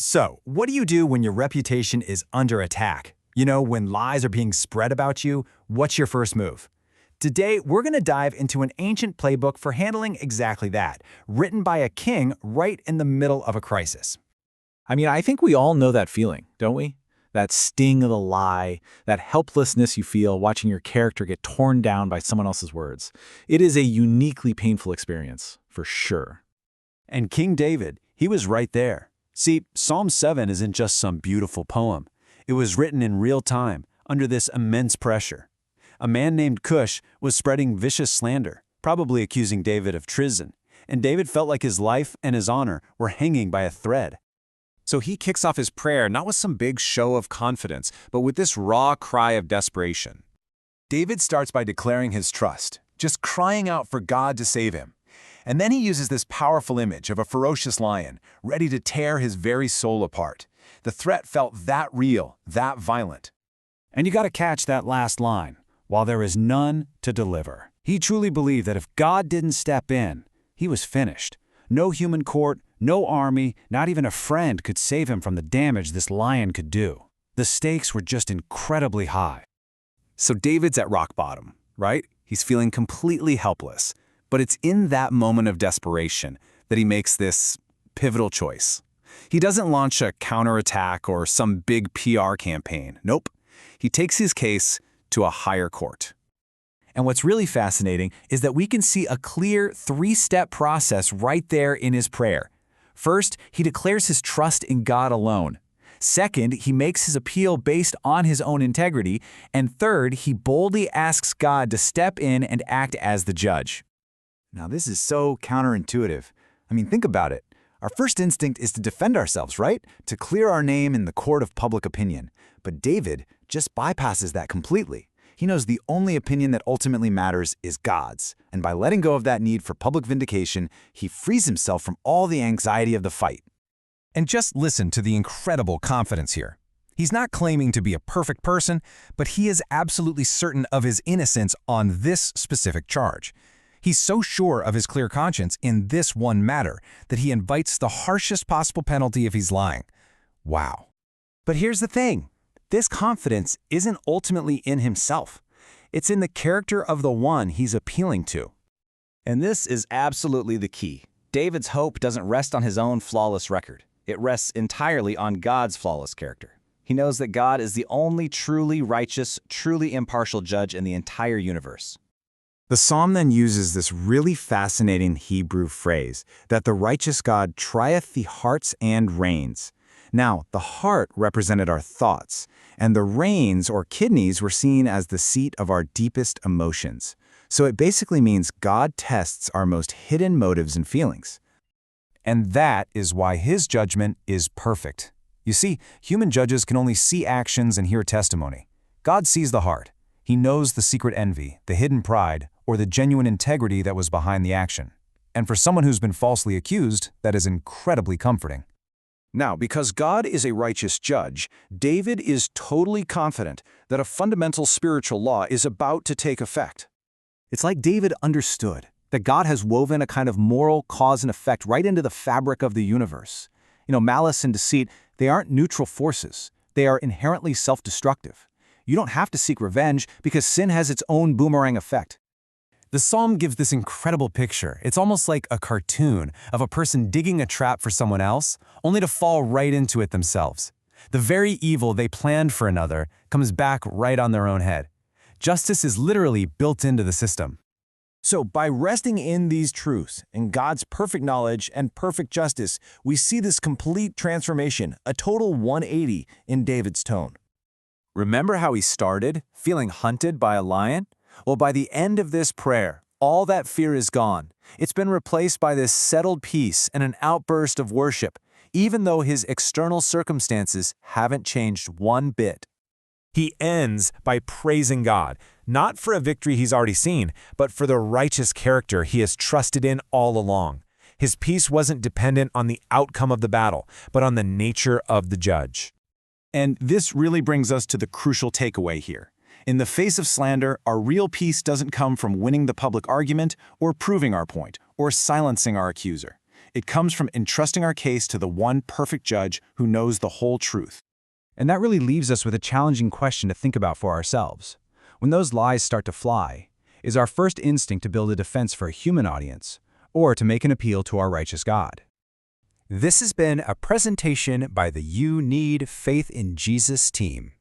So, what do you do when your reputation is under attack? You know, when lies are being spread about you, what's your first move? Today, we're going to dive into an ancient playbook for handling exactly that, written by a king right in the middle of a crisis. I think we all know that feeling, don't we? That sting of the lie, that helplessness you feel watching your character get torn down by someone else's words. It is a uniquely painful experience, for sure. And King David, he was right there. See, Psalm 7 isn't just some beautiful poem. It was written in real time, under this immense pressure. A man named Cush was spreading vicious slander, probably accusing David of treason, and David felt like his life and his honor were hanging by a thread. So he kicks off his prayer not with some big show of confidence, but with this raw cry of desperation. David starts by declaring his trust, just crying out for God to save him. And then he uses this powerful image of a ferocious lion, ready to tear his very soul apart. The threat felt that real, that violent. And you got to catch that last line, while there is none to deliver. He truly believed that if God didn't step in, he was finished. No human court, no army, not even a friend could save him from the damage this lion could do. The stakes were just incredibly high. So David's at rock bottom, right? He's feeling completely helpless. But it's in that moment of desperation that he makes this pivotal choice. He doesn't launch a counterattack or some big PR campaign. Nope. He takes his case to a higher court. And what's really fascinating is that we can see a clear three-step process right there in his prayer. First, he declares his trust in God alone. Second, he makes his appeal based on his own integrity. And third, he boldly asks God to step in and act as the judge. Now, this is so counterintuitive. Think about it. Our first instinct is to defend ourselves, right? To clear our name in the court of public opinion. But David just bypasses that completely. He knows the only opinion that ultimately matters is God's. And by letting go of that need for public vindication, he frees himself from all the anxiety of the fight. And just listen to the incredible confidence here. He's not claiming to be a perfect person, but he is absolutely certain of his innocence on this specific charge. He's so sure of his clear conscience in this one matter that he invites the harshest possible penalty if he's lying. Wow. But here's the thing. This confidence isn't ultimately in himself. It's in the character of the one he's appealing to. And this is absolutely the key. David's hope doesn't rest on his own flawless record. It rests entirely on God's flawless character. He knows that God is the only truly righteous, truly impartial judge in the entire universe. The psalm then uses this really fascinating Hebrew phrase, that the righteous God trieth the hearts and reins. Now, the heart represented our thoughts, and the reins or kidneys were seen as the seat of our deepest emotions. So it basically means God tests our most hidden motives and feelings. And that is why his judgment is perfect. You see, human judges can only see actions and hear testimony. God sees the heart. He knows the secret envy, the hidden pride, or the genuine integrity that was behind the action. And for someone who's been falsely accused, that is incredibly comforting. Now, because God is a righteous judge, David is totally confident that a fundamental spiritual law is about to take effect. It's like David understood that God has woven a kind of moral cause and effect right into the fabric of the universe. Malice and deceit, they aren't neutral forces. They are inherently self-destructive. You don't have to seek revenge because sin has its own boomerang effect. The psalm gives this incredible picture. It's almost like a cartoon of a person digging a trap for someone else, only to fall right into it themselves. The very evil they planned for another comes back right on their own head. Justice is literally built into the system. So by resting in these truths, in God's perfect knowledge and perfect justice, we see this complete transformation, a total 180 in David's tone. Remember how he started, feeling hunted by a lion? Well, by the end of this prayer, all that fear is gone. It's been replaced by this settled peace and an outburst of worship, even though his external circumstances haven't changed one bit. He ends by praising God, not for a victory he's already seen, but for the righteous character he has trusted in all along. His peace wasn't dependent on the outcome of the battle, but on the nature of the judge. And this really brings us to the crucial takeaway here. In the face of slander, our real peace doesn't come from winning the public argument or proving our point or silencing our accuser. It comes from entrusting our case to the one perfect judge who knows the whole truth. And that really leaves us with a challenging question to think about for ourselves. When those lies start to fly, is our first instinct to build a defense for a human audience, or to make an appeal to our righteous God? This has been a presentation by the You Need Faith in Jesus team.